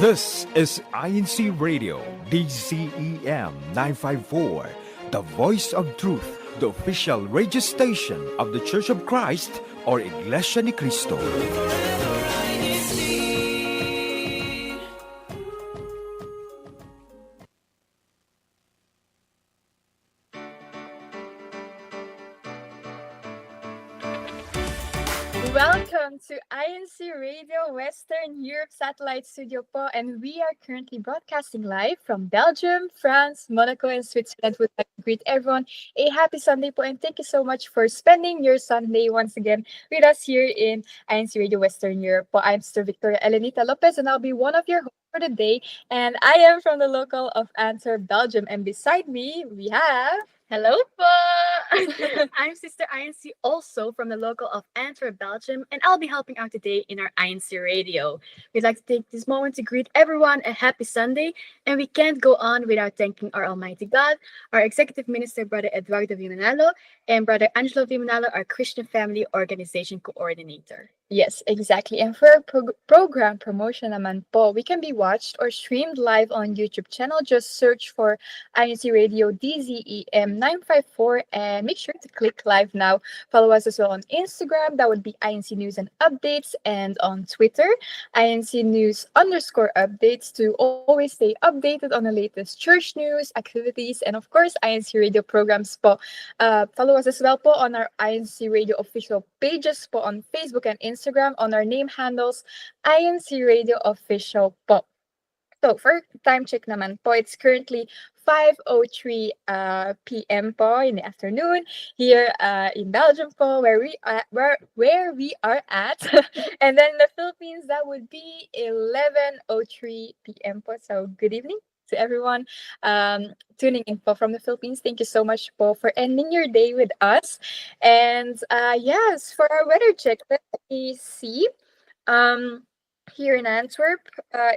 This is INCRadio, DCEM 954, the voice of truth, the official radio station of the Church of Christ or Iglesia ni Cristo. Welcome to INC Radio Western Europe Satellite Studio po, and we are currently broadcasting live from Belgium, France, Monaco, and Switzerland. Would like to greet everyone a happy Sunday po, and thank you so much for spending your Sunday once again with us here in INC Radio Western Europe po. I'm Sister Victoria Elenita Lopez, and I'll be one of your hosts for the day. And I am from the local of Antwerp, Belgium, and beside me we have. Hello po! I'm Sister INC, also from the local of Antwerp, Belgium, and I'll be helping out today in our INC radio. We'd like to take this moment to greet everyone a happy Sunday, and we can't go on without thanking our Almighty God, our Executive Minister, Brother Eduardo Vimanalo, and Brother Angelo Vimanalo, our Christian Family Organization Coordinator. Yes, exactly. And for our program promotion naman po, we can be watched or streamed live on YouTube channel. Just search for INC Radio DZEM 954 and make sure to click live now. Follow us as well on Instagram. That would be INC News and Updates. And on Twitter, INC News _updates to always stay updated on the latest church news, activities, and of course, INC Radio programs po. Follow us as well po on our INC Radio official pages po on Facebook and Instagram on our name handles, INC Radio Official po. So, for time check naman po, it's currently 5:03 p.m. po in the afternoon here in Belgium po, where we are at. And then in the Philippines, that would be 11:03 p.m. po. So, good evening to everyone tuning in po from the Philippines. Thank you so much po for ending your day with us. And yes, for our weather check, let me see. Here in Antwerp,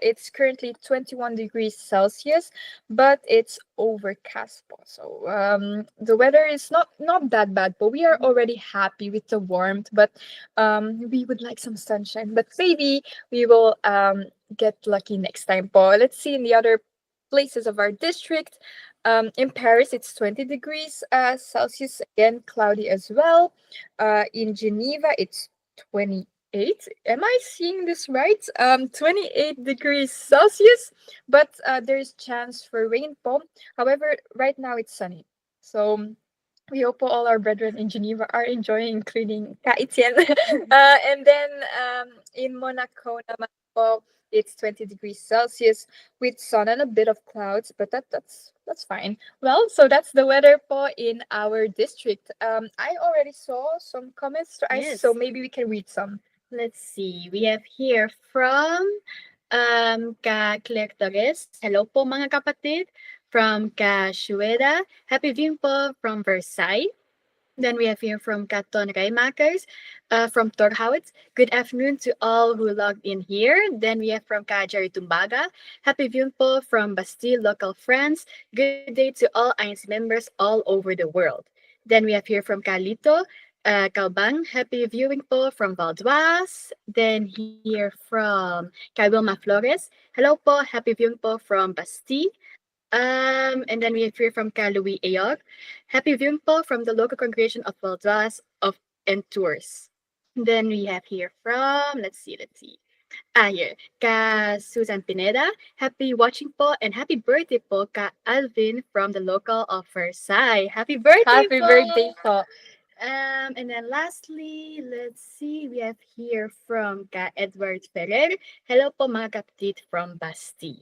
it's currently 21 degrees Celsius, but it's overcast po. So the weather is not that bad, but we are already happy with the warmth. But we would like some sunshine. But maybe we will get lucky next time po. Let's see in the other places of our district. In Paris, it's 20 degrees Celsius, again, cloudy as well. In Geneva, it's 28. Am I seeing this right? 28 degrees Celsius, but there's chance for rain po. However, right now it's sunny. So we hope all our brethren in Geneva are enjoying, including Ka Etienne. And then in Monaco naman po, it's 20 degrees Celsius with sun and a bit of clouds, but that's fine. Well, so that's the weather po in our district. I already saw some comments, Yes. so maybe we can read some. Let's see. We have here from Ka Claire Torres. Hello po mga kapatid. From Ka Shueda. Happy viewing po from Versailles. Then we have here from Katon Raymakers, from Torhout. Good afternoon to all who logged in here. Then we have from Jerry Tumbaga. Happy viewing po from Bastille, local friends. Good day to all INC members all over the world. Then we have here from Calito, Calbang. Happy viewing po from Valdoise. Then here from Wilma Flores. Hello po. Happy viewing po from Bastille. And then we have here from Louis Ayog. Happy viewing po from the local congregation of Valdoise and Tours. Then we have here from, let's see. Here, Ka Susan Pineda. Happy watching po and happy birthday po, Ka Alvin from the local of Versailles. Happy birthday Happy po! birthday po. And then lastly, let's see, we have here from Ka Edward Ferrer. Hello po mga kapatid from Bastille.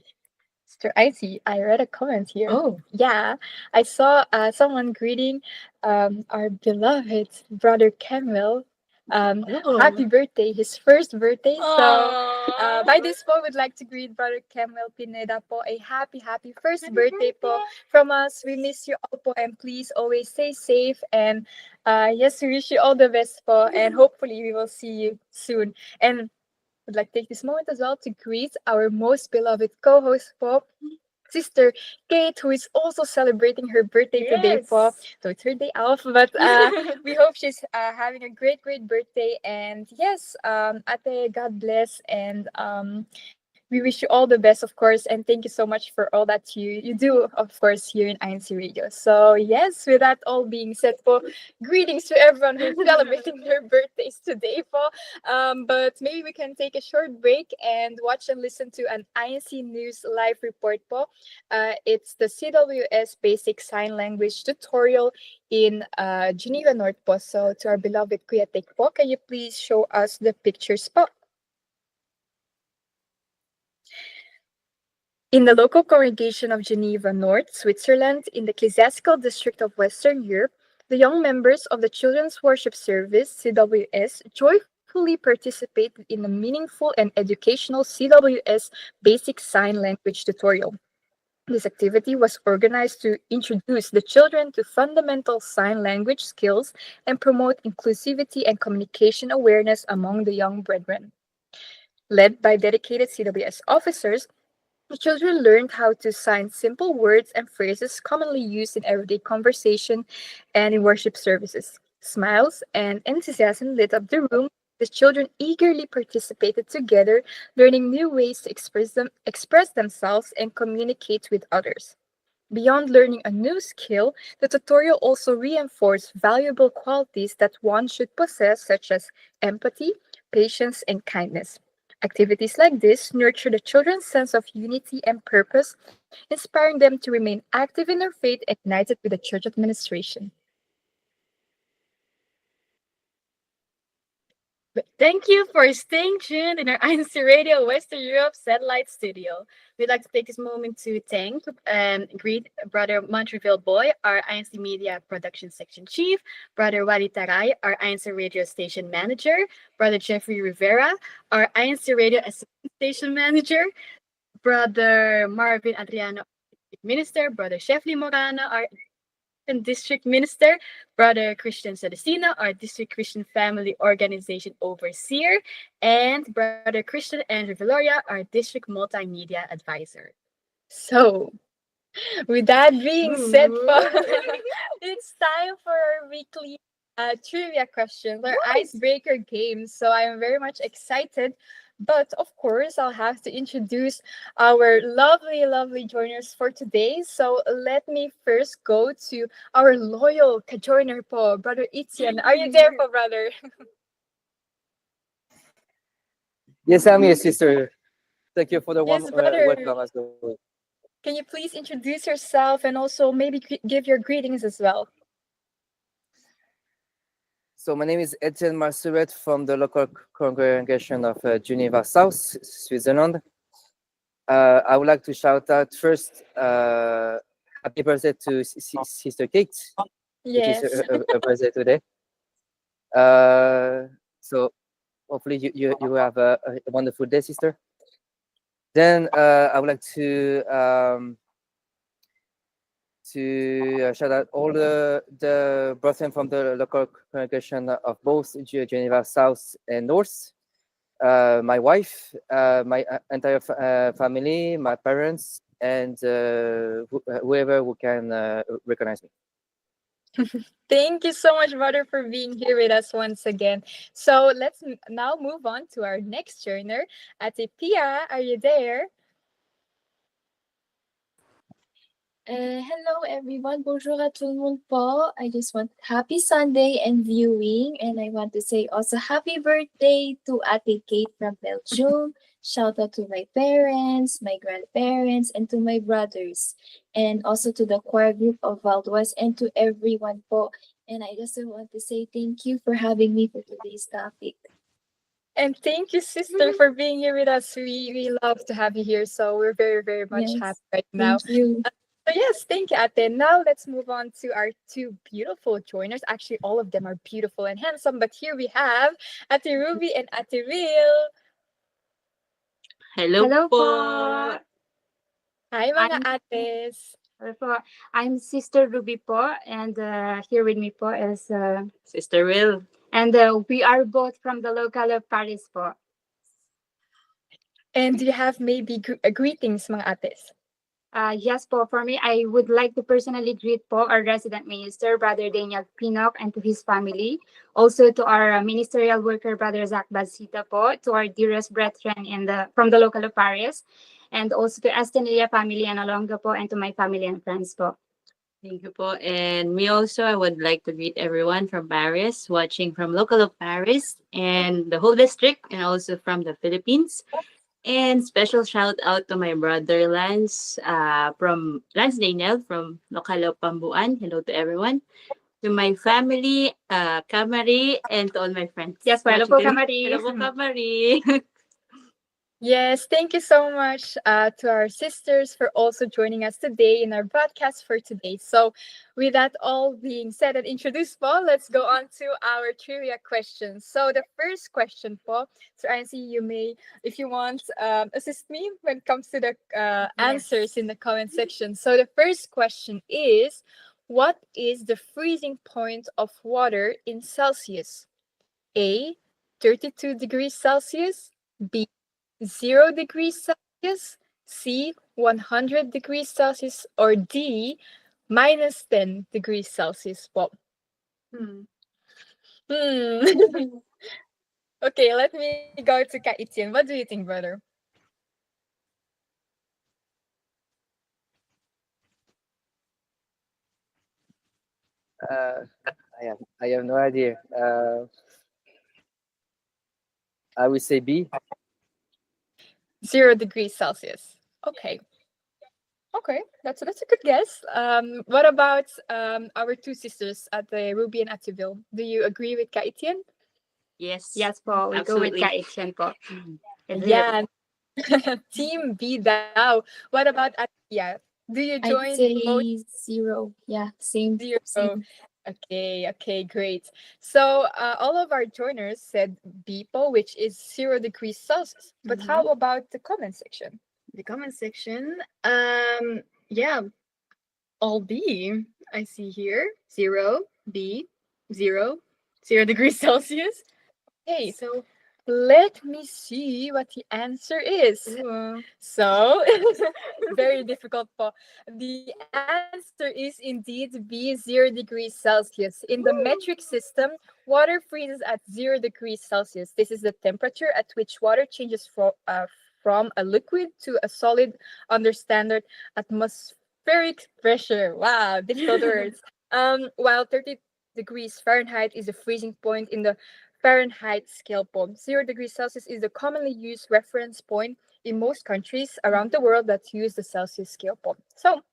Mr. Icy, I read a comment here. Oh. Yeah, I saw someone greeting our beloved brother Camille. Happy birthday, his first birthday. So by this po, we'd like to greet brother Camille Pineda po a happy first birthday po from us. We miss you all po, and please always stay safe. And yes, we wish you all the best po, and hopefully we will see you soon. And would like to take this moment as well to greet our most beloved co-host po, Sister Kate, who is also celebrating her birthday today po. So it's her day off, but we hope she's having a great birthday. And yes, Ate, God bless, and We wish you all the best, of course, and thank you so much for all that you do, of course, here in INC Radio. So, yes, with that all being said, po, greetings to everyone who's celebrating their birthdays today, po. But maybe we can take a short break and watch and listen to an INC News live report, po. It's the CWS Basic Sign Language tutorial in Geneva North, po. So, to our beloved Kuya Tek, po, can you please show us the pictures, po? In the local congregation of Geneva North, Switzerland, in the ecclesiastical district of Western Europe, the young members of the Children's Worship Service, CWS, joyfully participated in a meaningful and educational CWS Basic Sign Language tutorial. This activity was organized to introduce the children to fundamental sign language skills and promote inclusivity and communication awareness among the young brethren. Led by dedicated CWS officers, the children learned how to sign simple words and phrases commonly used in everyday conversation and in worship services. Smiles and enthusiasm lit up the room. The children eagerly participated together, learning new ways to express themselves and communicate with others. Beyond learning a new skill, the tutorial also reinforced valuable qualities that one should possess, such as empathy, patience, and kindness. Activities like this nurture the children's sense of unity and purpose, inspiring them to remain active in their faith and united with the church administration. Thank you for staying tuned in our INC Radio Western Europe satellite studio. We'd like to take this moment to thank and greet Brother Montreville Boy, our INC Media Production Section Chief, Brother Wadi Taray, our INC Radio Station Manager, Brother Jeffrey Rivera, our INC Radio Assistant Station Manager, Brother Marvin Adriano, Minister, Brother Shefli Morana, our District Minister, Brother Christian Cedesino, our District Christian Family Organization Overseer, and Brother Christian Andrew Valoria, our District Multimedia Advisor. So, with that being said, it's time for our weekly trivia questions, our icebreaker game. So I'm very much excited. But of course, I'll have to introduce our lovely, lovely joiners for today. So let me first go to our loyal ka-joiner po, Brother Etienne. Are you there po, brother? Yes, I'm here, sister. Thank you for the warm Yes, brother. welcome as well. Can you please introduce yourself and also maybe give your greetings as well? So my name is Etienne Marsuret from the local congregation of Geneva South, Switzerland. I would like to shout out first happy birthday to Sister Kate, Yes. which is her birthday today. So hopefully you have a wonderful day, sister. Then I would like to shout out all the brethren from the local congregation of both Geneva South and North, my wife, my entire family, my parents, and whoever who can recognize me. Thank you so much, brother, for being here with us once again. So let's now move on to our next joiner. Ate Pia, are you there? Hello everyone, bonjour à tout le monde po. I just want happy Sunday and viewing, and I want to say also happy birthday to Ate Kate from Belgium. Shout out to my parents, my grandparents, and to my brothers, and also to the choir group of Valdwas and to everyone po. And I just want to say thank you for having me for today's topic. And thank you, sister, for being here with us. We love to have you here. So we're very, very much Yes, happy right now. Thank you. So yes, thank you, Ate. Now let's move on to our two beautiful joiners. Actually, all of them are beautiful and handsome. But here we have Ate Ruby and Ate Real. Hello po. Hi, mga ates. Hello po. I'm Sister Ruby po, and here with me po is Sister Will. And we are both from the local of Paris po. And do you have maybe greetings, mga ates? Yes po, for me, I would like to personally greet po our resident minister, Brother Daniel Pinok, and to his family. Also to our ministerial worker, Brother Zach Bazita po, to our dearest brethren from the local of Paris, and also to Estenilia family and Alonga po, and to my family and friends po. Thank you po. And me also, I would like to greet everyone from Paris, watching from local of Paris and the whole district, and also from the Philippines. And special shout out to my brother Lance, from Lance Daniel from Lokalo Pambuan. Hello to everyone. To my family, Kamari, and to all my friends. Yes po, hello po, watching Kamari. Hello po, Kamari. Yes, thank you so much to our sisters for also joining us today in our broadcast for today. So, with that all being said and introduced, Paul, let's go on to our trivia questions. So, the first question, Paul, so I see you may, if you want, assist me when it comes to the answers in the comment section. So, the first question is, what is the freezing point of water in Celsius? A, 32 degrees Celsius, B, 0 degrees Celsius, C, 100 degrees Celsius, or D, minus 10 degrees Celsius. Well, Hmm. Okay, let me go to Kaitian. What do you think, brother? I have no idea. I will say B. 0 degrees Celsius. Okay. Okay, that's a good guess. What about our two sisters at the Ruby and Attiville? Do you agree with Kaitian? Yes. Yes po, we go with Absolutely. Kaitian po. Yeah. Team B daw. What about Atia? Do you I'd join both? say 0. Yeah, same. 0. Same. Okay, great. So all of our joiners said BPO, which is 0 degrees Celsius. But how about the comment section? The comment section. Yeah, all B. I see here 0, B, 0, 0 degrees Celsius. Hey, So let me see what the answer is. So, very difficult po. The answer is indeed B, 0 degrees Celsius. In the metric system, water freezes at 0 degrees Celsius. This is the temperature at which water changes from a liquid to a solid under standard atmospheric pressure. Wow, difficult words. While 30 degrees Fahrenheit is the freezing point in the Fahrenheit scale po. 0 degrees Celsius is the commonly used reference point in most countries around the world that use the Celsius scale po. So,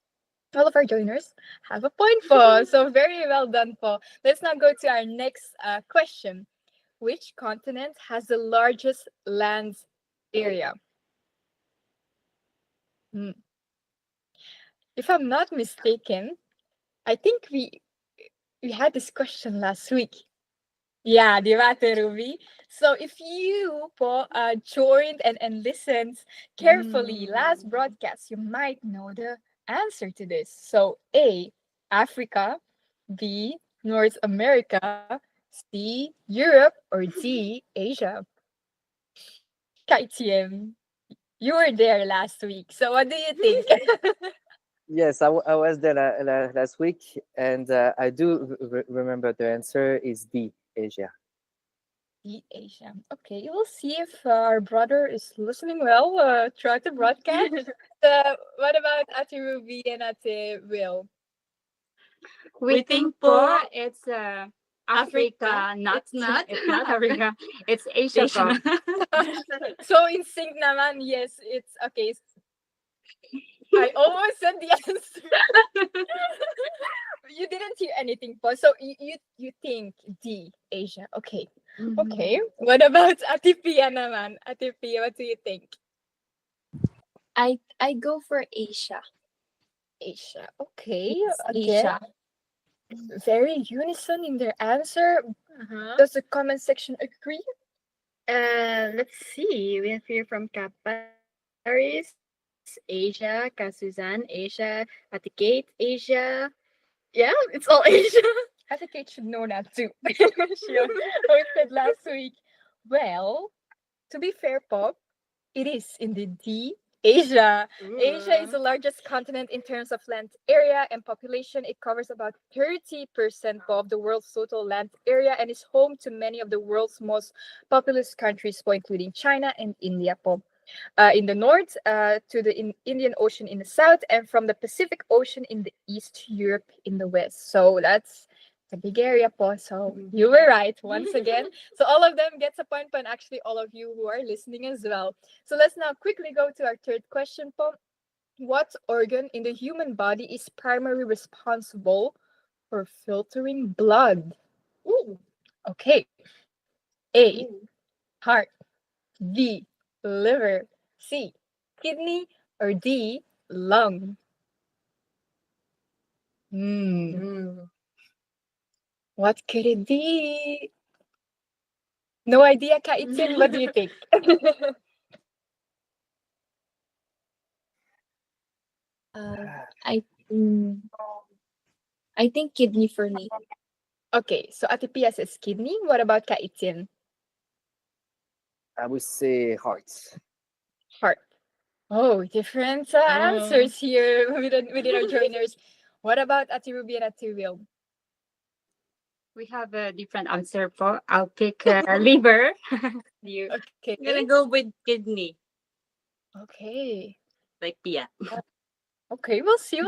all of our joiners have a point po. So, very well done po. Let's now go to our next question. Which continent has the largest land area? Hmm. If I'm not mistaken, I think we had this question last week. Yeah, di ba, Ate Ruby? So if you po joined and listened carefully last broadcast, you might know the answer to this. So A, Africa, B, North America, C, Europe, or D, Asia. Kaitiem, you were there last week. So what do you think? Yes, I was there last week, and I do remember the answer is D, Asia. D, Asia. Okay, we'll see if our brother is listening well throughout the broadcast. What about Ate Ruby and Ate Will? We think po it's Africa, not It's not. It's not Africa. It's Asia po. So in sync naman, yes, it's okay. I almost said the answer. You didn't hear anything po. So you think D, Asia. Okay. Okay. What about Ate Pia naman? Ate Pia, what do you think? I go for Asia. Asia. Okay. It's Again, Asia. very unison in their answer. Uh-huh. Does the comment section agree? Let's see. We have here from Paris, Asia, Kazuzan, Asia, Atikate, Asia. Yeah, it's all Asia. I think Kate should know that too. She hosted last week. Well, to be fair, Pop, it is indeed D, Asia. Asia is Ooh. the largest continent in terms of land area and population. It covers about 30% of the world's total land area and is home to many of the world's most populous countries, po, including China and India. Po. In the north, to the Indian Ocean in the south, and from the Pacific Ocean in the east, Europe in the west. So that's a big area, po. So you were right once again. So all of them gets a point, and actually all of you who are listening as well. So let's now quickly go to our third question, po. What organ in the human body is primarily responsible for filtering blood? Ooh. Okay. A. Ooh. Heart. B. Liver. C. Kidney. Or D. Lung. Mm. What could it be? No idea, Kaitin. What do you think? I mm, I think kidney for me. Okay, so Ate Pia says kidney. What about Kaitin? I would say heart. Heart. Oh, different answers here within our joiners. What about Ate Ruby and Ate Will? We have a different answer po. I'll pick liver. You. Okay. I'm gonna go with kidney, Okay. like Pia. Okay, we'll see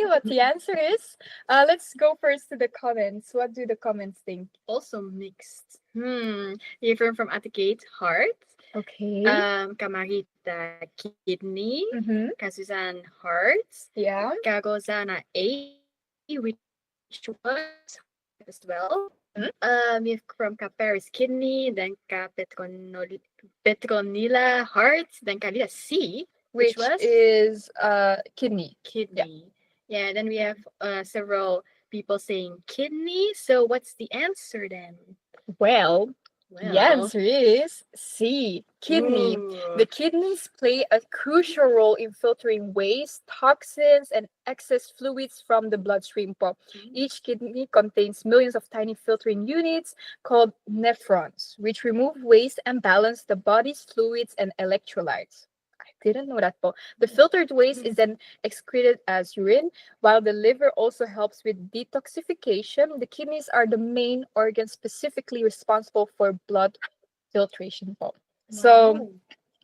what the answer is. Let's go first to the comments. What do the comments think? Also mixed. You from Ate Kate, heart. Okay. Kamarita, kidney. Mm-hmm. Kasusan, heart. Yeah. Kagozana, A, which was as well. If from Paris, kidney, then Petronila, heart, then Kalila, C, Which was is kidney. kidney. Yeah, then we have several people saying kidney. So what's the answer then? Well, the answer is C, kidney. Ooh. The kidneys play a crucial role in filtering waste, toxins, and excess fluids from the bloodstream. Po. Each kidney contains millions of tiny filtering units called nephrons, which remove waste and balance the body's fluids and electrolytes. I didn't know that, po. The filtered waste is then excreted as urine, while the liver also helps with detoxification. The kidneys are the main organ specifically responsible for blood filtration. Po. So,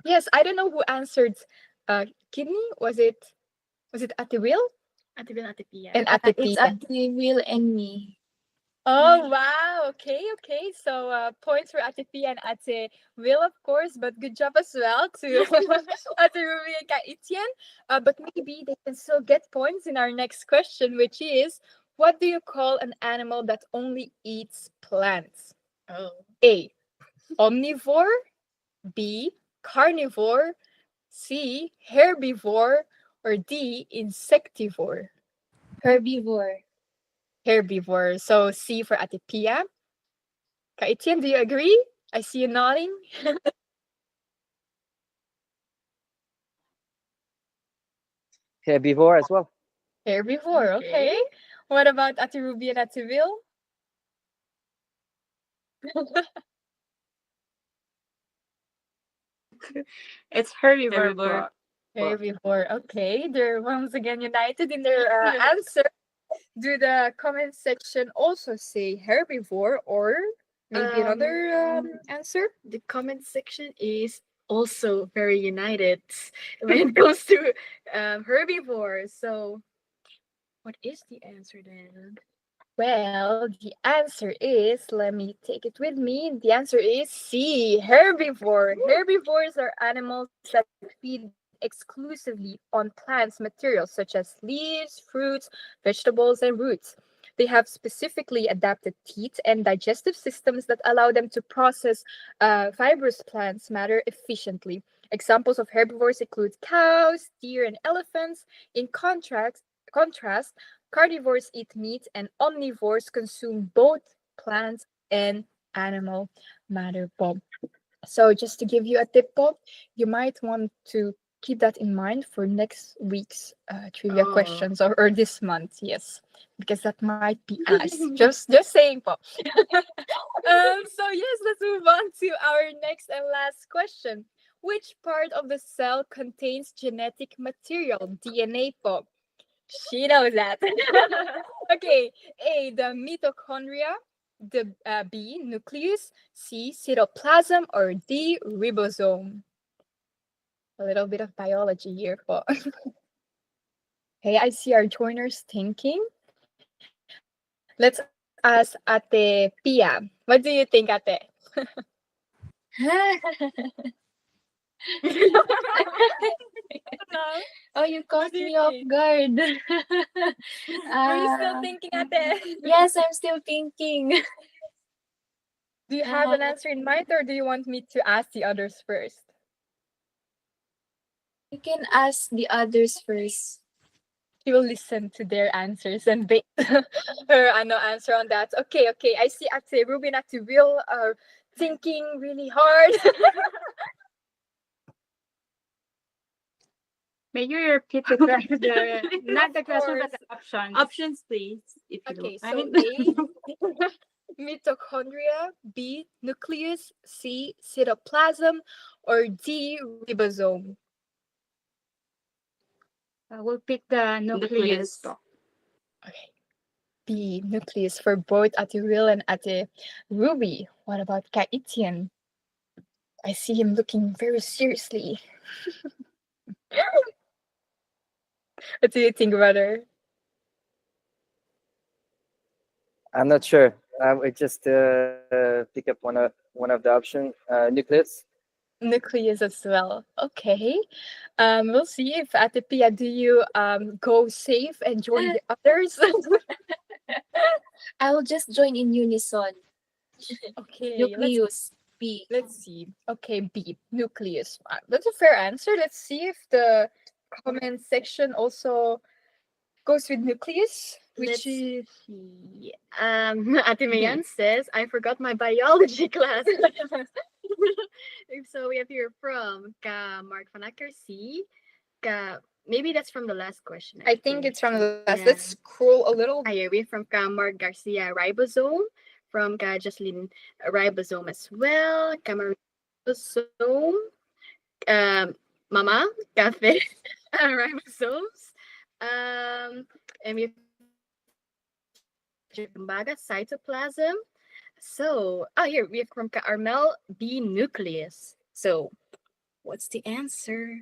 yes, I don't know who answered kidney. Was it Ate Will Ate Will, Ate Pia. and Ate It's Pia? Ate Will and me. Oh, wow. Okay. So points for Ate Pia and Ate Will, of course, but good job as well to Ate Ruby and Etienne. But maybe they can still get points in our next question, which is, what do you call an animal that only eats plants? A. Omnivore. B. Carnivore. C. Herbivore. Or D. Insectivore. Herbivore. Herbivore. So C for Ate Pia. Kaitian, do you agree? I see you nodding. Herbivore as well. Herbivore, okay. What about Ate Ruby and Ate Will? It's herbivore. Herbivore. Herbivore, okay. They're once again united in their answer. Do the comment section also say herbivore or maybe another answer? The comment section is also very united when it comes to herbivores. So, what is the answer then? Well, the answer is, let me take it with me. The answer is C, herbivore. Herbivores are animals that feed exclusively on plants materials such as leaves, fruits, vegetables, and roots. They have specifically adapted teeth and digestive systems that allow them to process fibrous plants matter efficiently. Examples of herbivores include cows, deer, and elephants. In contrast, carnivores eat meat and omnivores consume both plants and animal matter, Bob. So just to give you a tip, Bob, you might want to keep that in mind for next week's trivia questions or this month, yes, because that might be asked. just saying, Bob. So yes, let's move on to our next and last question. Which part of the cell contains genetic material? DNA po. She knows that. Okay. A, the mitochondria. The B, nucleus. C, cytoplasm. Or D, ribosome. A little bit of biology here po. Hey, I see our joiners thinking. Let's ask Ate Pia. What do you think, Ate? Oh, you caught do you me off think? guard. Are you still Uh, thinking, Ate? yes, I'm still thinking. Do you have an answer in mind, or do you want me to ask the others first? You can ask the others first. She will listen to their answers and base her answer on that. Okay, okay. I see Ate Ruben, Ate Will are thinking really hard. May you repeat the question? Not the Of question, but course. the options. Options, please, if you Okay, don't so mind. A, mitochondria, B, nucleus, C, cytoplasm, or D, ribosome. We'll pick the nucleus. Nucleus. Okay. B, nucleus for both Ate Will and Ate Ruby. What about Kaitian? I see him looking very seriously. What do you think, brother? I'm not sure. I would just pick up one of the option, nucleus. Nucleus as well. Okay. We'll see if Ate Pia, do you go safe and join the others? I will just join in unison. Okay, Nucleus. B. let's see. Okay, B, nucleus. That's a fair answer. Let's see if the comment section also goes with nucleus, which Let's is see. Ate Mayan says, I forgot my biology class. So we have here from Mark Vanacker C. Maybe that's from the last question. I think it's from the last. Yeah. Let's scroll a little. Here we have from Mark Garcia ribosome. From Jocelyn ribosome as well. Cameron ribosome. Mama Cafe ribosomes. And we have Kumbaga cytoplasm. So, here we have from Armel B nucleus. So, what's the answer?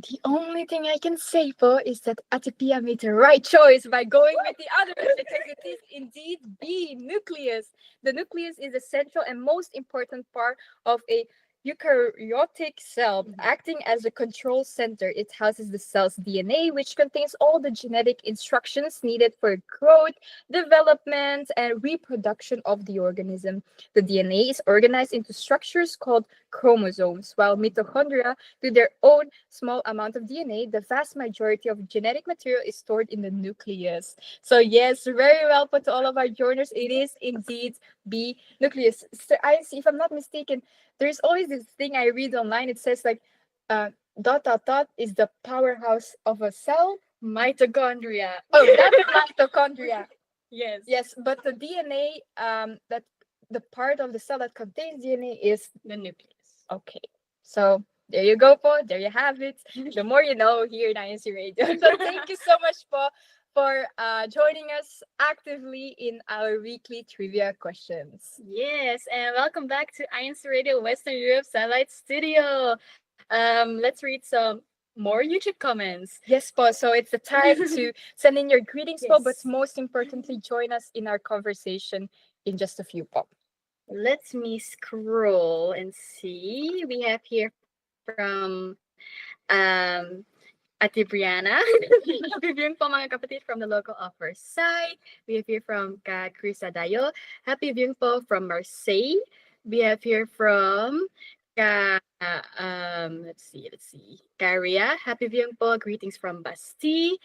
The only thing I can say for is that Ate Pia made the right choice by going with the others because it is indeed B, nucleus. The nucleus is the central and most important part of a eukaryotic cell, acting as a control center. It houses the cell's DNA, which contains all the genetic instructions needed for growth, development, and reproduction of the organism. The DNA is organized into structures called chromosomes, while mitochondria do their own small amount of DNA. The vast majority of genetic material is stored in the nucleus. So yes, very well put to all of our joiners. It is indeed B, nucleus. So I see, if I'm not mistaken, there's always this thing I read online. It says like, dot dot dot is the powerhouse of a cell. Mitochondria. Oh, that's mitochondria. Yes. Yes, but the DNA, that the part of the cell that contains DNA is The nucleus. okay. So there you go, Po. There you have it. The more you know here in INCRadio. So thank you so much, Po, for joining us actively in our weekly trivia questions. Yes, and welcome back to INCRadio Western Europe Satellite Studio. Let's read some more YouTube comments. Yes, Po. So it's the time to send in your greetings, Po, but Yes. most importantly, join us in our conversation in just a few, Po. Let me scroll and see. We have here from Ate Brianna. Happy viewing po mga kapatid from the local of Versailles. We have here from Chris Adayo. Happy viewing po from Marseille. We have here from let's see. Caria. Happy viewing po. Greetings from Basti.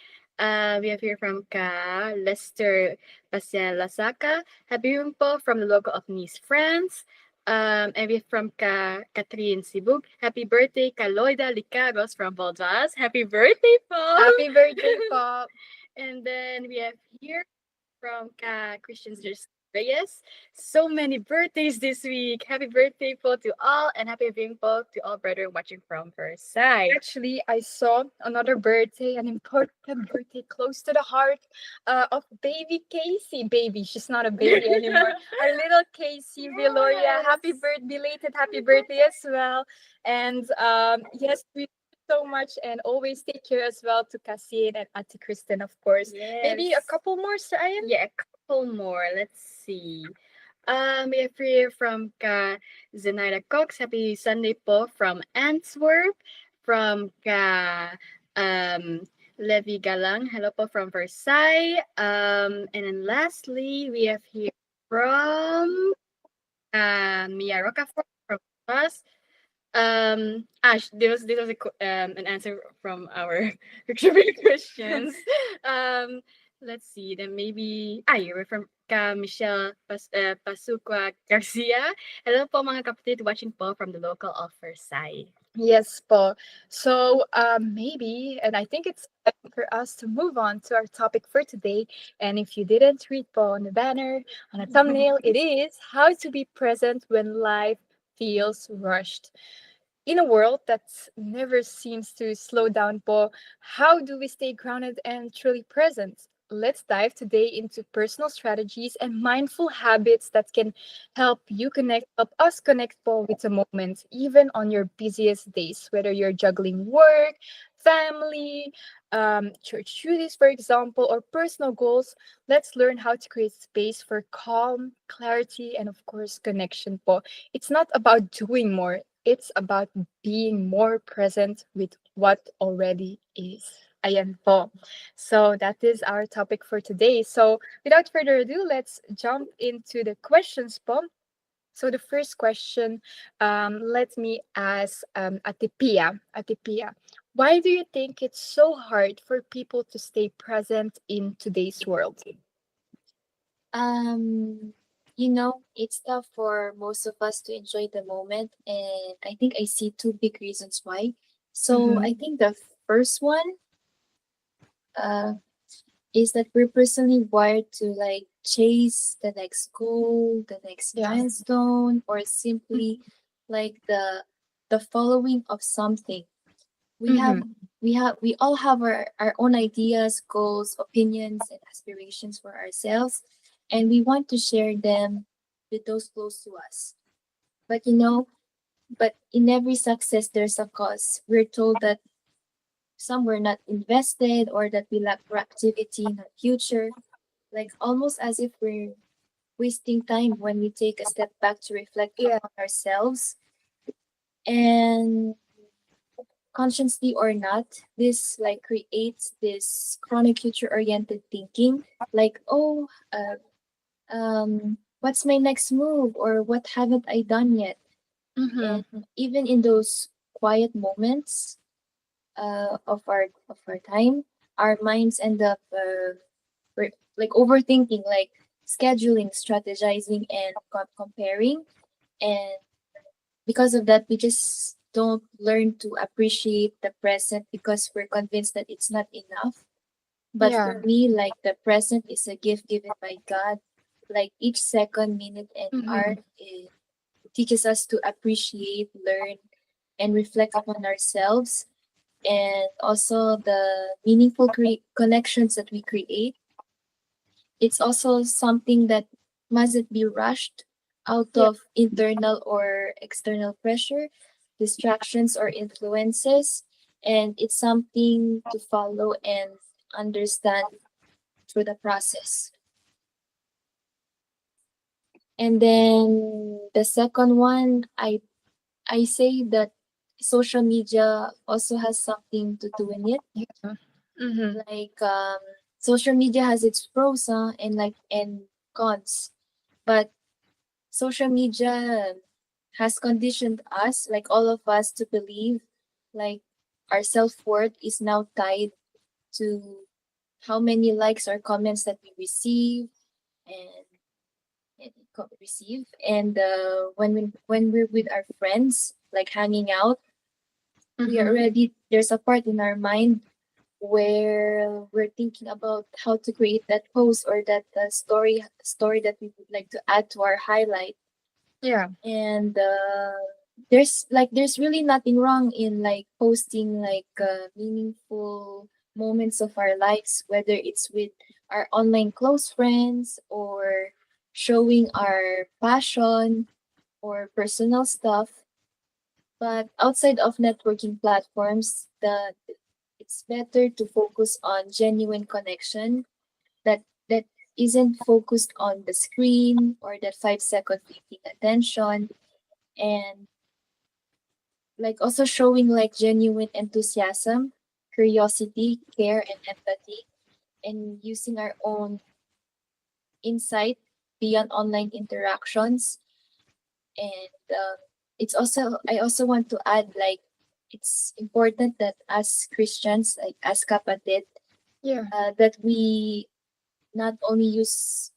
We have here from Lester Pasian Lasaka. Happy viewing po from the local of Nice, France. And we have from Catherine Sibug. Happy birthday, Kaloida Licaros from Valdez. Happy birthday, po! Happy birthday, Po. And then we have here from Christian Reyes. So many birthdays this week. Happy birthday po to all and happy viewing po to all brother watching from Versailles. Actually, I saw another birthday, an important birthday close to the heart of baby Casey. Baby, she's not a baby anymore. Our little Casey Viloria. Happy belated happy birthday as well. And yes, we so much and always take care as well to Cassie and Ate Kristen, of course. Maybe a Yes. couple more, Sir Ian? Yeah, a couple more. Let's see. We have here from Zenaida Cox. Happy Sunday po from Antwerp. From Levi Galang. Hello po from Versailles. And then lastly, we have here from Mia Rocafort from us. This was an answer from our trivia questions. um, let's see. Then maybe you were from Michelle Pasukwa Garcia. Hello po mga kapatid watching po from the local of Versailles. Yes, Paul. So maybe, and I think it's time for us to move on to our topic for today. And if you didn't read Paul on the banner, on a thumbnail, it is how to be present when life feels rushed. In a world that never seems to slow down, Paul, how do we stay grounded and truly present? Let's dive today into personal strategies and mindful habits that can help us connect, Paul, with the moment, even on your busiest days, whether you're juggling work, family, church duties, for example, or personal goals. Let's learn how to create space for calm, clarity, and of course, connection, Paul. It's not about doing more, it's about being more present with what already is. Ayan po. So that is our topic for today. So without further ado, let's jump into the questions po. So the first question, let me ask Atipia. Atipia, why do you think it's so hard for people to stay present in today's world? It's tough for most of us to enjoy the moment, and I think I see two big reasons why. So I think the first one is that we're personally wired to like chase the next goal, the next milestone, or simply like the following of something. We all have our own ideas, goals, opinions, and aspirations for ourselves, and we want to share them with those close to us. But but in every success there's a cause. We're told that some were not invested or that we lack proactivity in our future, like almost as if we're wasting time when we take a step back to reflect on ourselves. And consciously or not, this like creates this chronic future oriented thinking, like, what's my next move, or what haven't I done yet? And even in those quiet moments of our time, our minds end up like overthinking, like scheduling, strategizing, and comparing. And because of that, we just don't learn to appreciate the present because we're convinced that it's not enough. But for me, like the present is a gift given by God. Like each second, minute, and hour teaches us to appreciate, learn, and reflect upon ourselves, and also the meaningful connections that we create. It's also something that mustn't be rushed out of internal or external pressure, distractions, or influences. And it's something to follow and understand through the process. And then the second one, I say that social media also has something to do in it. Like social media has its pros and cons, but social media has conditioned us, like all of us, to believe like our self-worth is now tied to how many likes or comments that we receive and and when we're with our friends, like hanging out, we already there's a part in our mind where we're thinking about how to create that post or that story that we would like to add to our highlight. Yeah. And there's really nothing wrong in like posting like meaningful moments of our lives, whether it's with our online close friends or showing our passion or personal stuff. But outside of networking platforms, it's better to focus on genuine connection that isn't focused on the screen or that 5 second fleeting attention, and like also showing like genuine enthusiasm, curiosity, care, and empathy, and using our own insight beyond online interactions. And it's also I also want to add like it's important that as Christians, like as kapatid, Yeah. that we not only use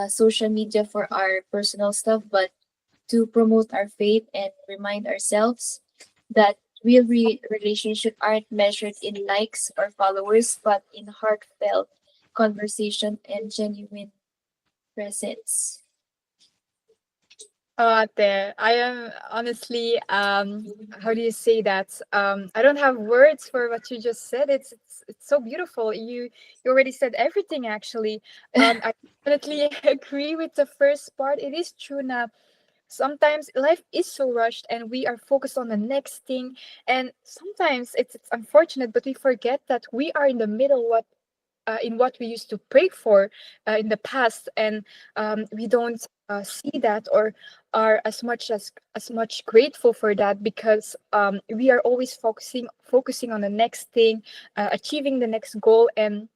social media for our personal stuff, but to promote our faith and remind ourselves that relationship aren't measured in likes or followers, but in heartfelt conversation and genuine presence. Ate, I am honestly, how do you say that? I don't have words for what you just said. It's so beautiful. You already said everything actually. I definitely agree with the first part. It is true now. Sometimes life is so rushed and we are focused on the next thing, and sometimes it's unfortunate, but we forget that we are in the middle in what we used to pray for in the past, and we don't see that or are as much grateful for that, because we are always focusing on the next thing, achieving the next goal. And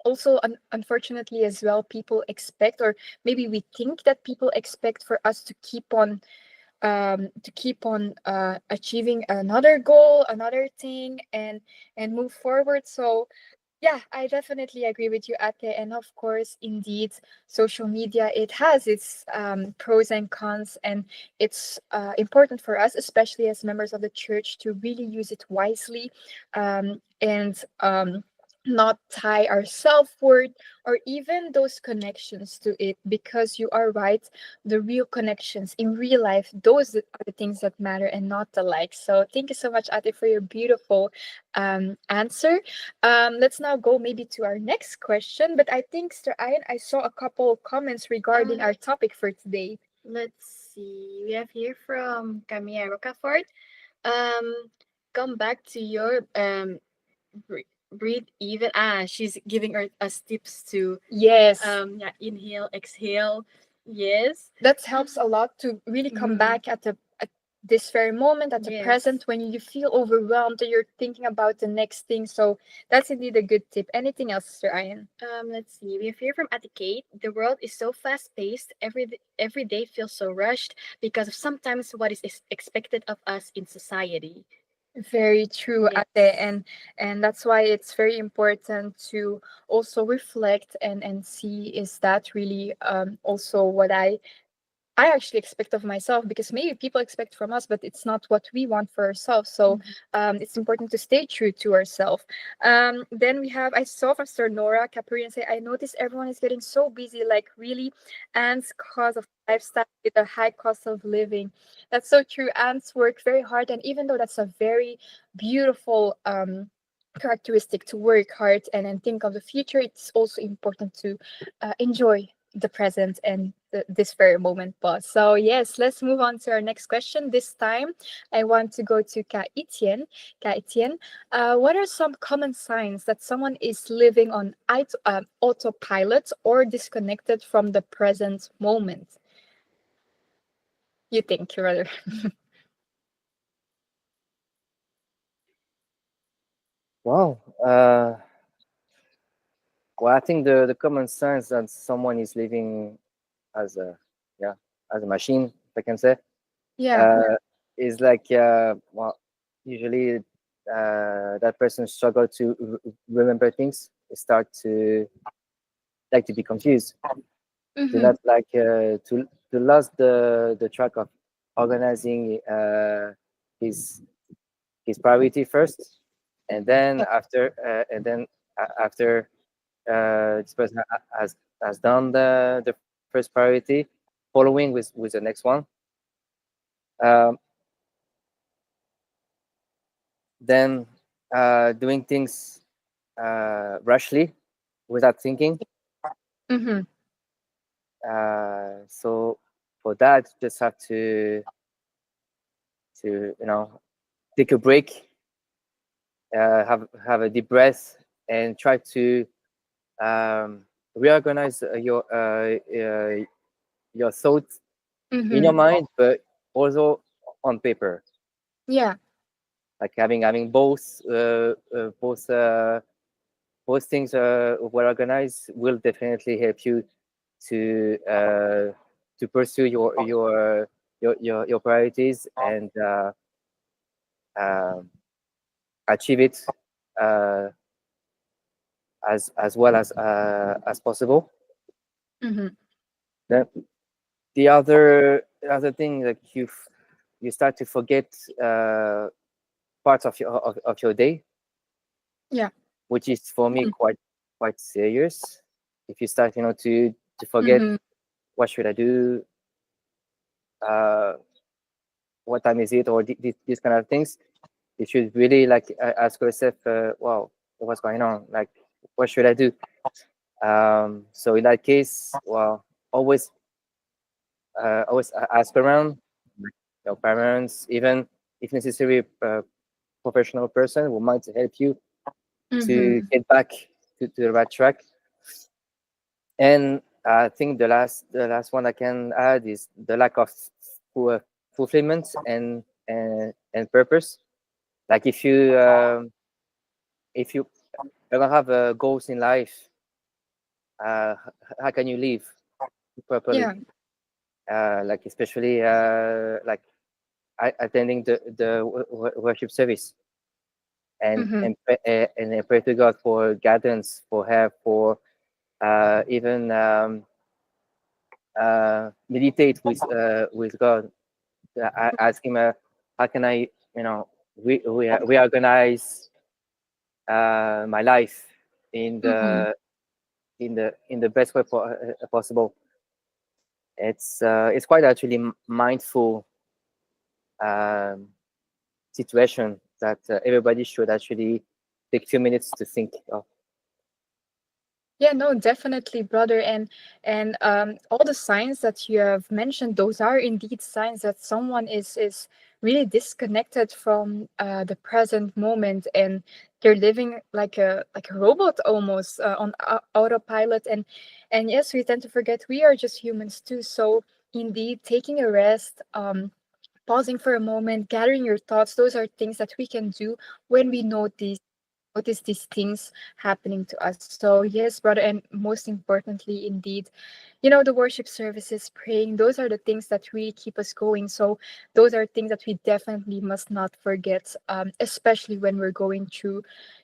also unfortunately as well, people expect, or maybe we think that people expect for us to keep on achieving another goal, another thing, and move forward. So yeah, I definitely agree with you, Ate. And of course, indeed, social media, it has its pros and cons, and it's important for us, especially as members of the church, to really use it wisely, and not tie our self-worth or even those connections to it, because you are right, the real connections in real life, those are the things that matter and not the likes. So thank you so much, Ate, for your beautiful answer. Let's now go maybe to our next question. But I think, Sir Ian, I saw a couple of comments regarding our topic for today. Let's see. We have here from Camille Rocafort. Come back to your breathe even. She's giving us tips to Yes, yeah, inhale, exhale. Yes. that helps a lot to really come Mhm. back at this very moment, at the Yes. present, when you feel overwhelmed and you're thinking about the next thing. So that's indeed a good tip. Anything else, Sir Ian? Let's see. We have here from Atikate. The world is so fast paced. Every day feels so rushed because of sometimes what is expected of us in society. Very true, Yes. Ate, and that's why it's very important to also reflect and see, is that really also what I actually expect of myself, because maybe people expect from us, but it's not what we want for ourselves. So it's important to stay true to ourselves. Then I saw from Sir Nora Capurian say, I notice everyone is getting so busy, like really, ants cause of lifestyle with a high cost of living. That's so true. Ants work very hard, and even though that's a very beautiful characteristic to work hard and think of the future, it's also important to enjoy the present and this very moment pause. So yes, let's move on to our next question. This time, I want to go to Ka Etienne. Ka Etienne, what are some common signs that someone is living on autopilot or disconnected from the present moment? You think, rather? Wow. Well, I think the common sense that someone is living as a yeah as a machine, if I can say, Yeah. is like well, usually that person struggle to remember things. They start to like to be confused. To not like to lose the track of organizing his priority first. and then Yeah. after this person has done the first priority, following with the next one. Um, then doing things rashly without thinking. Mm-hmm. So for that, you just have to take a break, have a deep breath, and try to reorganize your thoughts in your Mm-hmm. mind, but also on paper. Yeah. Like having both things well organized will definitely help you to uh, to pursue your priorities and um achieve it uh, as well as possible. Mm-hmm. Then the other thing, like you start to forget parts of your day, Yeah. which is for me quite serious. If you start, to forget Mm-hmm. what should I do, uh, what time is it, or these kind of things, you should really like ask yourself, wow, what's going on? Like, what should I do? So in that case, well, always ask around, like your parents, even if necessary, professional person who might help you to Mm-hmm. get back to the right track. And I think the last one I can add is the lack of fulfillment and purpose. Like if you don't have goals in life, how can you live properly? Yeah. Like especially like attending the worship service and Mm-hmm. and pray to God for guidance, for help, for even meditate with God. Ask Him, how can I, reorganize my life in Mm-hmm. the best way possible. It's quite actually mindful um, situation that everybody should actually take 2 minutes to think of. Yeah, no, definitely, brother. And all the signs that you have mentioned, those are indeed signs that someone is really disconnected from the present moment, and they're living like a robot almost on autopilot. And yes, we tend to forget we are just humans too. So indeed, taking a rest, pausing for a moment, gathering your thoughts, those are things that we can do when we notice these things happening to us. So yes, brother, and most importantly, indeed, the worship services, praying, those are the things that really keep us going. So those are things that we definitely must not forget, especially when we're going through,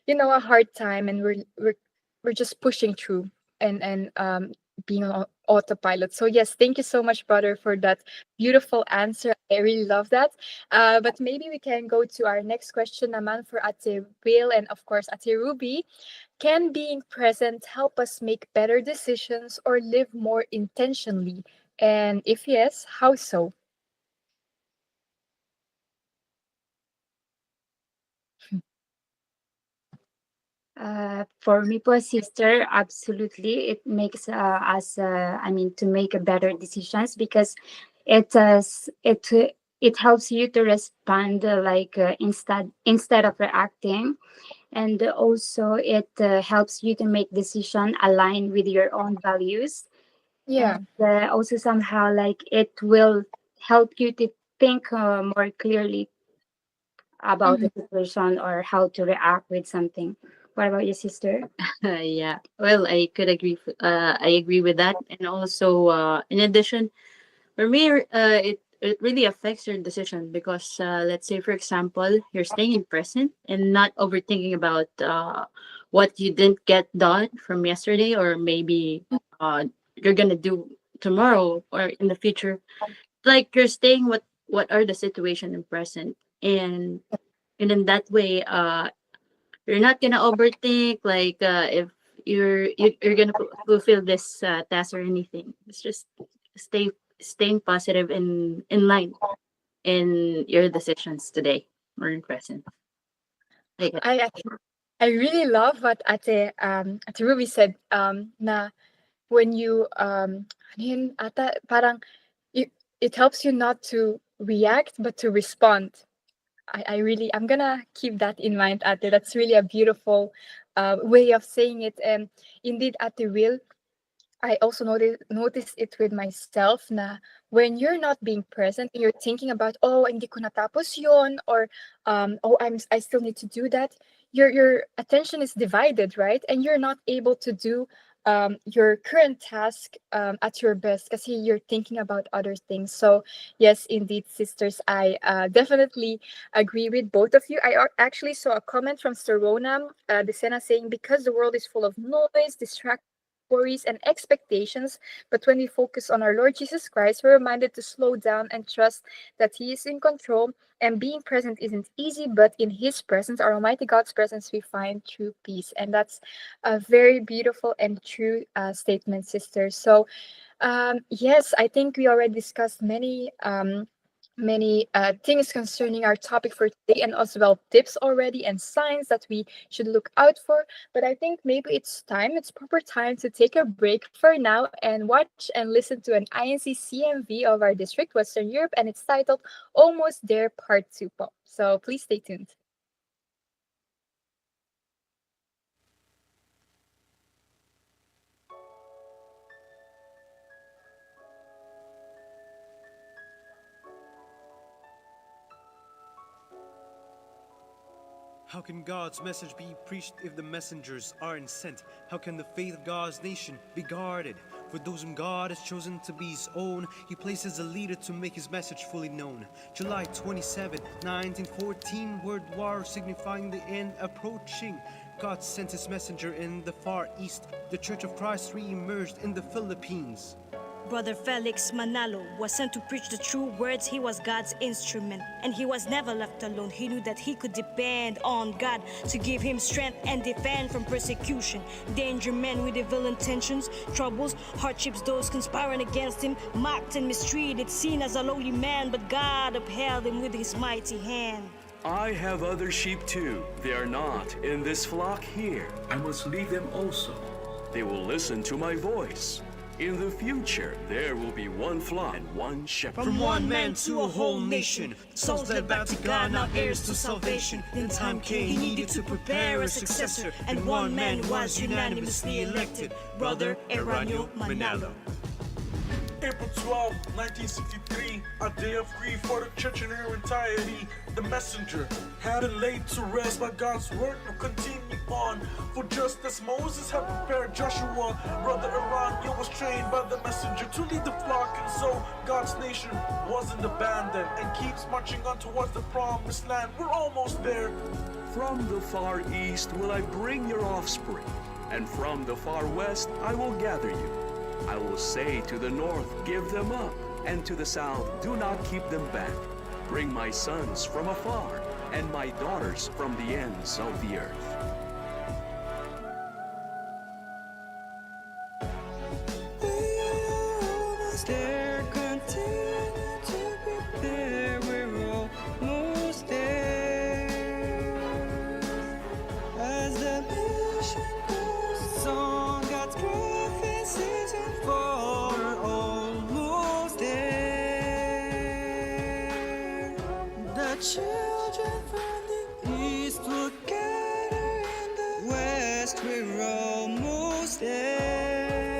a hard time, and we're just pushing through and being on autopilot. So yes, thank you so much, brother, for that beautiful answer. I really love that. But maybe we can go to our next question, naman, for Ate Will and of course Ate Ruby. Can being present help us make better decisions or live more intentionally? And if yes, how so? For me po, sister, absolutely. It makes us, to make a better decisions because it it helps you to respond instead of reacting, and also it helps you to make decision aligned with your own values, and Yeah. also somehow like it will help you to think more clearly about Mm-hmm. the situation or how to react with something. What about your sister? Yeah. Well, I agree with that, and also, in addition, for me, it really affects your decision because, let's say, for example, you're staying in present and not overthinking about what you didn't get done from yesterday, or maybe you're gonna do tomorrow or in the future. Like you're staying what are the situation in present, and in that way, you're not gonna overthink like if you're gonna fulfill this task or anything. It's just stay staying positive and in line in your decisions today or in present. Like I I really love what Ate Ruby said na when you ano yun ata parang it helps you not to react but to respond. I'm gonna keep that in mind, Ate. That's really a beautiful way of saying it. And indeed, Ate Will, I also notice it with myself na when you're not being present and you're thinking about, oh, hindi ko natapos yon, or oh, I still need to do that. Your attention is divided, right? And you're not able to do your current task at your best because you're thinking about other things. So yes, indeed, sisters, I definitely agree with both of you. Actually saw a comment from Sarona Desena saying, because the world is full of noise, distraction, worries, and expectations. But when we focus on our Lord Jesus Christ, we're reminded to slow down and trust that He is in control. And being present isn't easy, but in His presence, our Almighty God's presence, we find true peace. And that's a very beautiful and true statement, sisters. So, yes, I think we already discussed many things concerning our topic for today, and as well tips already and signs that we should look out for. But I think maybe it's proper time to take a break for now and watch and listen to an INC CMV of our district, Western Europe, and it's titled Almost There Part 2 po. So please stay tuned. How can God's message be preached if the messengers aren't sent? How can the faith of God's nation be guarded? For those whom God has chosen to be His own, He places a leader to make His message fully known. July 27, 1914, World War signifying the end approaching. God sent His messenger in the Far East. The Church of Christ re-emerged in the Philippines. Brother Felix Manalo was sent to preach the true words. He was God's instrument, and he was never left alone. He knew that he could depend on God to give him strength and defend from persecution, danger, men with evil intentions, troubles, hardships, those conspiring against him, mocked and mistreated, seen as a lowly man, but God upheld him with His mighty hand. I have other sheep too. They are not in this flock here. I must lead them also. They will listen to my voice. In the future, there will be one flock and one shepherd. From one man to a whole nation, souls led back to God, now heirs to salvation. Then time came, He needed to prepare a successor, and one man was unanimously elected, Brother Eranio Manalo. April 12, 1963, a day of grief for the church in her entirety. The messenger had been laid to rest, but God's word will continue on. For just as Moses had prepared Joshua, Brother Eranio was trained by the messenger to lead the flock, and so God's nation wasn't abandoned and keeps marching on towards the promised land. We're almost there. From the far east will I bring your offspring, and from the far west I will gather you. I will say to the north, give them up, and to the south, do not keep them back. Bring my sons from afar, and my daughters from the ends of the earth. Children from the east will gather in the west. We're almost there.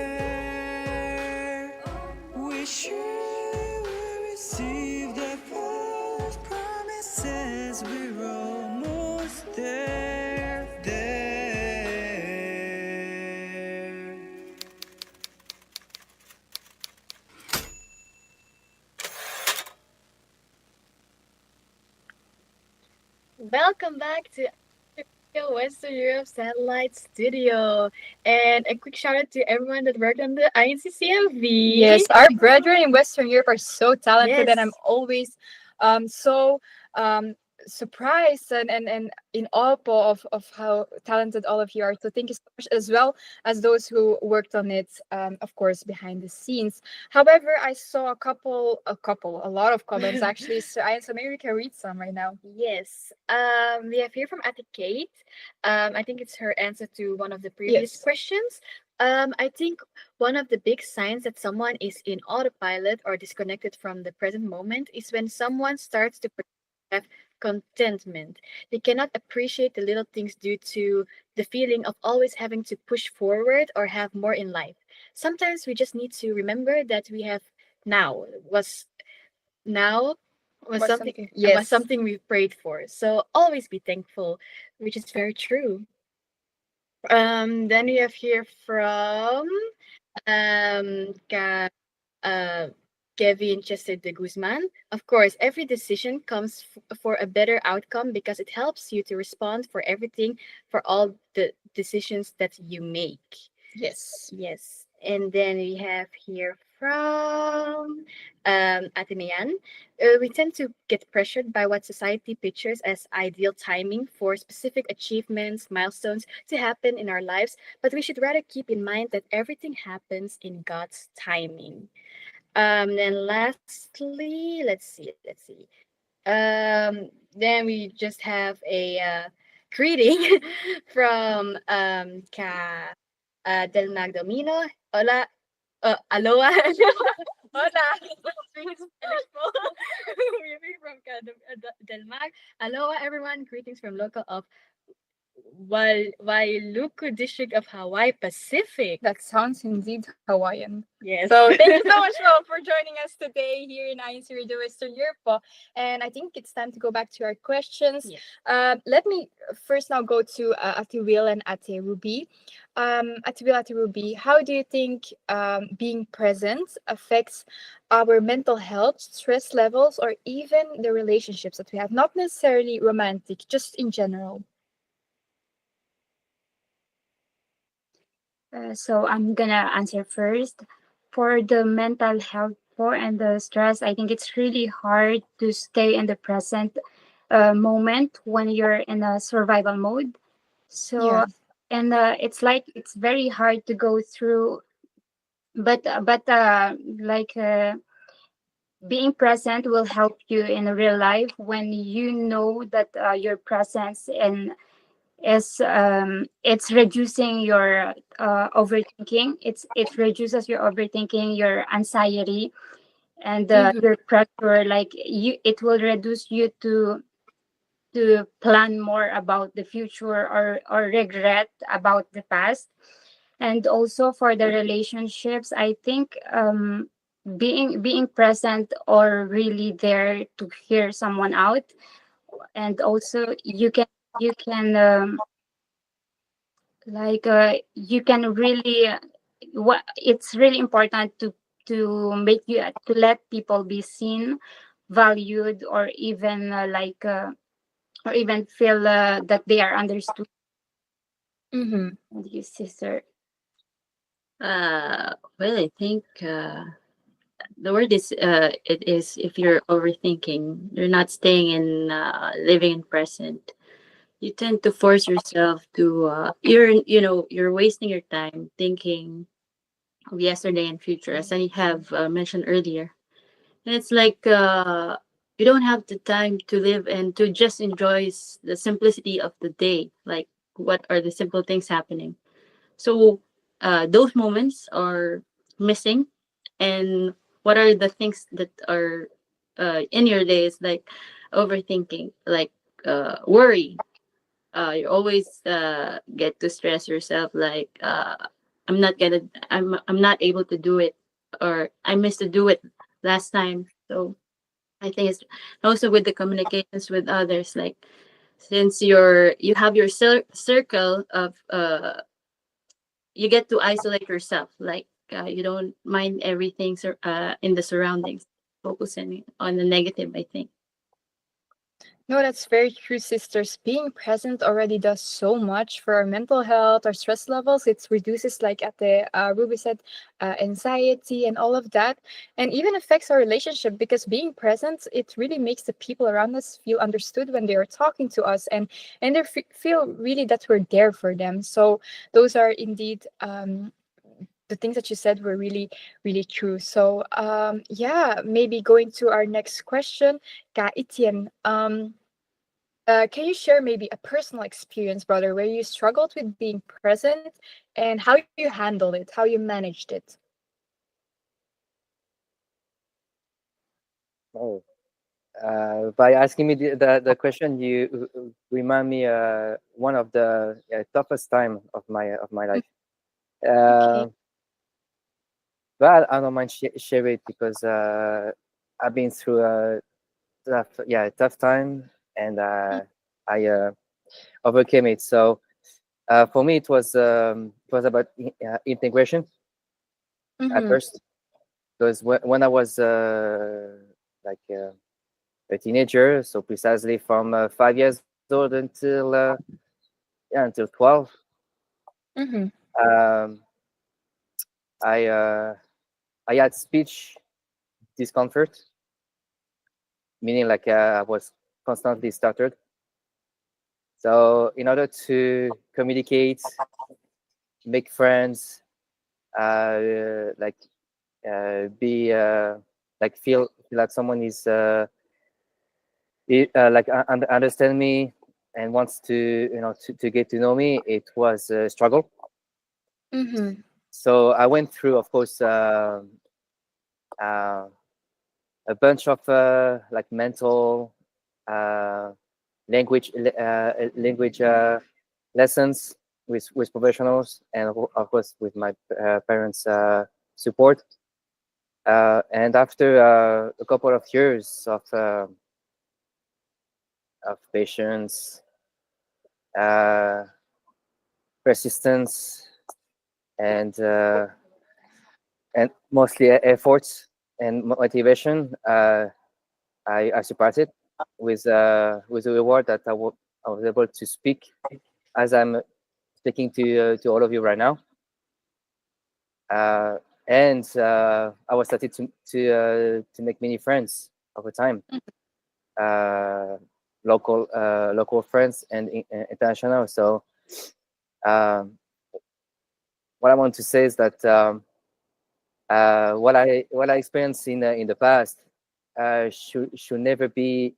We surely will receive the false promises. We're almost there. Welcome back to Western Europe Satellite Studio. And a quick shout out to everyone that worked on the INCCMV. Yes, our brethren in Western Europe are so talented, and I'm Yes. always so surprised and in awe po of how talented all of you are. So thank you so much, as well as those who worked on it, of course, behind the scenes. However, I saw a lot of comments actually. So maybe we can read some right now. Yes. We have here from Ate Kate. I think it's her answer to one of the previous Yes. questions. I think one of the big signs that someone is in autopilot or disconnected from the present moment is when someone starts to have contentment. They cannot appreciate the little things due to the feeling of always having to push forward or have more in life. Sometimes we just need to remember that we have now was now was Was something something. was Yes. something we prayed for. So always be thankful, which is very true. Then we have here from ka, uh, Kevin Chester de Guzman. Of course, every decision comes for a better outcome because it helps you to respond for everything, for all the decisions that you make. Yes. Yes. And then we have here from Atenean. We tend to get pressured by what society pictures as ideal timing for specific achievements, milestones to happen in our lives, but we should rather keep in mind that everything happens in God's timing. Then lastly, let's see. Then we just have a greeting from Del Magdomino. Hola, aloha. Hola. Greetings from Del Mag. Aloha, everyone. Greetings from local of Wailuku district of Hawaii Pacific. That sounds indeed Hawaiian. Yes. So thank you so much, Mo, for joining us today here in INC Radio Western Europe. Po. And I think it's time to go back to our questions. Yes. Let me first now go to Ate Will and Ate Ruby. Ate Will, Ate Ruby, how do you think being present affects our mental health, stress levels, or even the relationships that we have? Not necessarily romantic, just in general. So I'm gonna answer first. For the mental health and the stress, I think it's really hard to stay in the present moment when you're in a survival mode. So, Yeah. and it's like it's very hard to go through, but like being present will help you in real life when you know that your presence and is it's reducing your overthinking. It reduces your overthinking, your anxiety, and your pressure. Like you, it will reduce you to plan more about the future or regret about the past. And also for the relationships, I think being present or really there to hear someone out, and also you can like you can really what it's really important to make you to let people be seen, valued, or even or even feel that they are understood. Mm-hmm. And you, sister. Well, I think the word is it is if you're overthinking, you're not staying in living in present. You tend to force yourself to you're wasting your time thinking of yesterday and future, as I have mentioned earlier. And it's like you don't have the time to live and to just enjoy the simplicity of the day. Like what are the simple things happening? So those moments are missing. And what are the things that are in your days, like overthinking, like worry. You always get to stress yourself, like I'm not able to do it, or I missed to do it last time. So I think it's also with the communications with others, like since you have your circle of you get to isolate yourself, like you don't mind everything in the surroundings, focusing on the negative, I think. No, that's very true, sisters. Being present already does so much for our mental health, our stress levels. It reduces, like at the Ruby said, anxiety and all of that, and even affects our relationship because being present, it really makes the people around us feel understood when they are talking to us, and they feel really that we're there for them. So those are indeed the things that you said were really, really true. So yeah, maybe going to our next question, Ka Etienne. Can you share maybe a personal experience, brother, where you struggled with being present and how you handled it, how you managed it? Oh, by asking me the question, you remind me one of the toughest time of my life. Okay. Uh, but I don't mind share it because I've been through a tough time, and I overcame it. So for me, it was about integration at Mm-hmm. first, because when I was like a teenager, so precisely from 5 years old until 12, Mm-hmm. um, I I had speech discomfort, meaning like I was constantly stuttered. So in order to communicate, make friends, like be like feel like someone is like understand me and wants to to get to know me, it was a struggle. Mm-hmm. So I went through, of course, a bunch of like mental uh, language lessons with professionals, and of course with my parents' support. And after a couple of years of patience, uh, persistence, and mostly efforts and motivation, I surpassed it with a reward that I was able to speak as I'm speaking to all of you right now. Uh, and I was started to make many friends over time, uh, local friends and international. So um, what I want to say is that what I experienced in the past should never be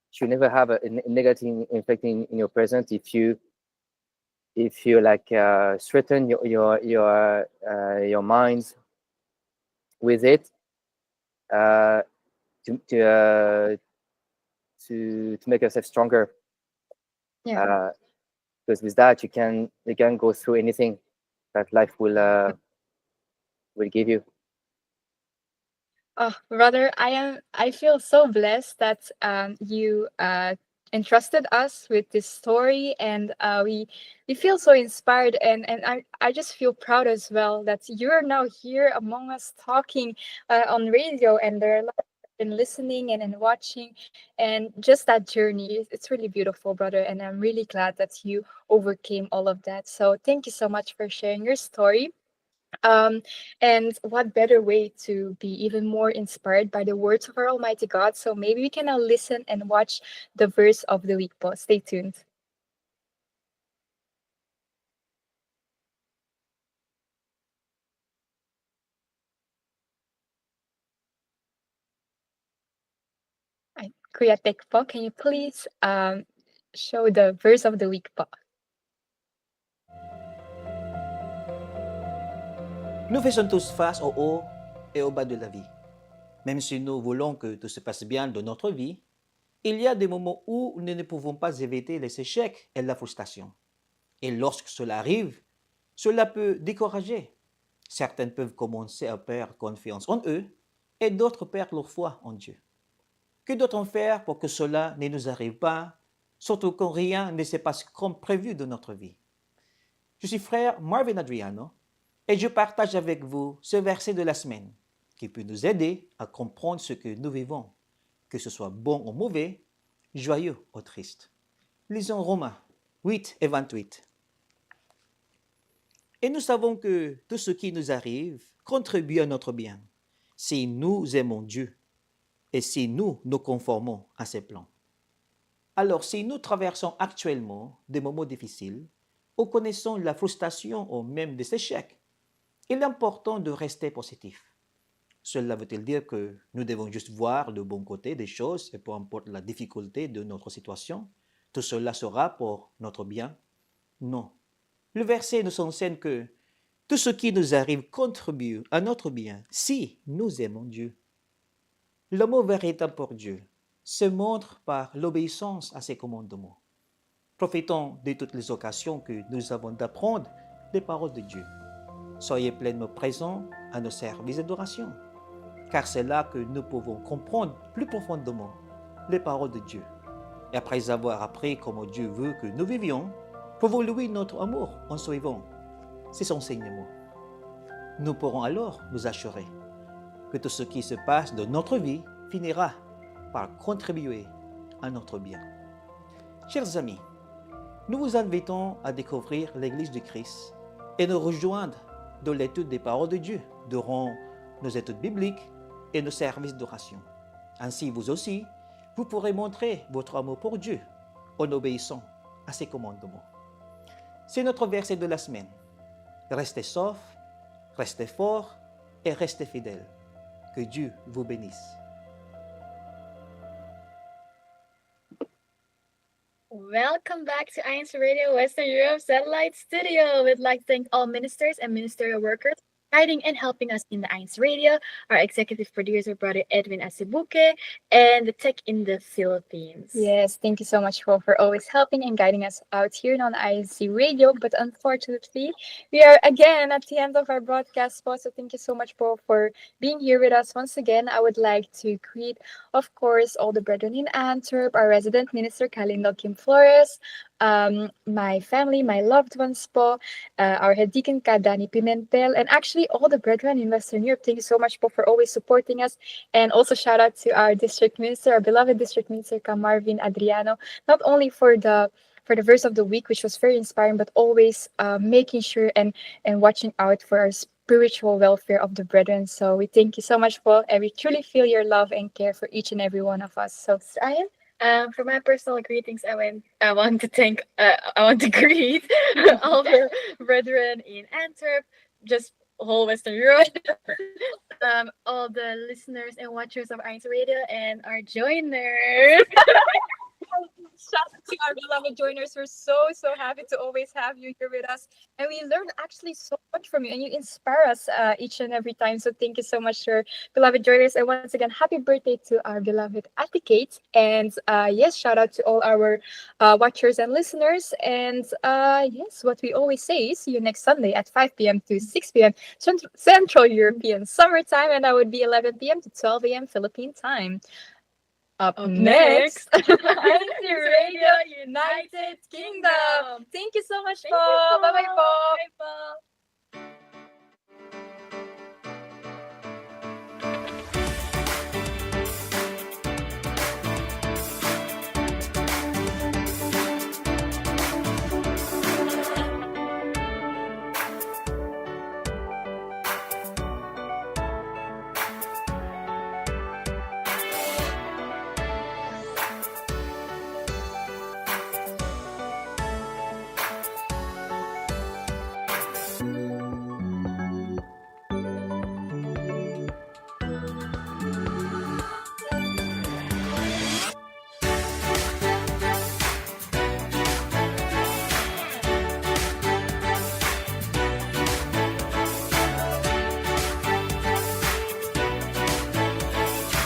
should never have a negative effect in your present if you like strengthen your mind with it uh, to to, uh, to make yourself stronger. Yeah. Uh, because with that you can go through anything that life will give you. Oh, brother, I feel so blessed that you entrusted us with this story, and we feel so inspired, and I just feel proud as well that you're now here among us talking on radio, and there are a lot of people been listening and watching, and just that journey, it's really beautiful, brother, and I'm really glad that you overcame all of that. So thank you so much for sharing your story. Um, and what better way to be even more inspired by the words of our Almighty God? So maybe we can now listen and watch the verse of the week, po. Stay tuned. Kuya Tek po, can you please show the verse of the week, po? Nous faisons tous face au haut et au bas de la vie. Même si nous voulons que tout se passe bien dans notre vie, il y a des moments où nous ne pouvons pas éviter les échecs et la frustration. Et lorsque cela arrive, cela peut décourager. Certains peuvent commencer à perdre confiance en eux et d'autres perdent leur foi en Dieu. Que doit-on faire pour que cela ne nous arrive pas, surtout quand rien ne se passe comme prévu dans notre vie? Je suis frère Marvin Adriano et je partage avec vous ce verset de la semaine qui peut nous aider à comprendre ce que nous vivons, que ce soit bon ou mauvais, joyeux ou triste. Lisons Romains 8 et 28. Et nous savons que tout ce qui nous arrive contribue à notre bien, si nous aimons Dieu et si nous nous conformons à ses plans. Alors, si nous traversons actuellement des moments difficiles, ou connaissons la frustration ou même des échecs, il est important de rester positif. Cela veut-il dire que nous devons juste voir le bon côté des choses et peu importe la difficulté de notre situation, tout cela sera pour notre bien? Non. Le verset nous enseigne que tout ce qui nous arrive contribue à notre bien si nous aimons Dieu. L'amour véritable pour Dieu se montre par l'obéissance à ses commandements. Profitons de toutes les occasions que nous avons d'apprendre les paroles de Dieu. Soyez pleinement présents à nos services d'adoration, car c'est là que nous pouvons comprendre plus profondément les paroles de Dieu. Et après avoir appris comment Dieu veut que nous vivions, pouvons louer notre amour en suivant ses enseignements. Nous pourrons alors nous assurer que tout ce qui se passe dans notre vie finira par contribuer à notre bien. Chers amis, nous vous invitons à découvrir l'Église du Christ et nous rejoindre dans l'étude des paroles de Dieu durant nos études bibliques et nos services d'oration. Ainsi, vous aussi, vous pourrez montrer votre amour pour Dieu en obéissant à ses commandements. C'est notre verset de la semaine. Restez saufs, restez forts et restez fidèles. Que Dieu vous bénisse. Welcome back to INCRadio Western Europe Satellite Studio. We'd like to thank all ministers and ministerial workers guiding and helping us in the INCRadio, our executive producer, Brother Edwin Asibuke, and the tech in the Philippines. Yes, thank you so much for always helping and guiding us out here on INC Radio. But unfortunately, we are again at the end of our broadcast spot. So thank you so much, Paul, for being here with us once again. I would like to greet, of course, all the brethren in Antwerp, our resident minister, Kalindo Kim Flores, my family, my loved ones po, our head deacon, Ka Dani Pimentel, and actually all the brethren in Western Europe. Thank you so much po for always supporting us. And also shout out to our district minister, our beloved district minister, Ka Marvin Adriano, not only for the verse of the week, which was very inspiring, but always making sure and watching out for our spiritual welfare of the brethren. So we thank you so much, Paul, and we truly feel your love and care for each and every one of us. So, Ryan? For my personal greetings, I want to greet all the brethren in Antwerp, just whole Western Europe, all the listeners and watchers of INCRadio, and our joiners. Shout out to our beloved joiners. We're so happy to always have you here with us, and we learn actually so much from you, and you inspire us each and every time. So thank you so much, our beloved joiners, and once again, happy birthday to our beloved Ate Kate. And yes, shout out to all our watchers and listeners. And yes, what we always say is see you next Sunday at 5 p.m. to 6 p.m. Central European Summer Time, and that would be 11 p.m. to 12 a.m. Philippine Time. Up next, INCRadio United Kingdom. Thank you so much, Paul. Bye-bye, Paul.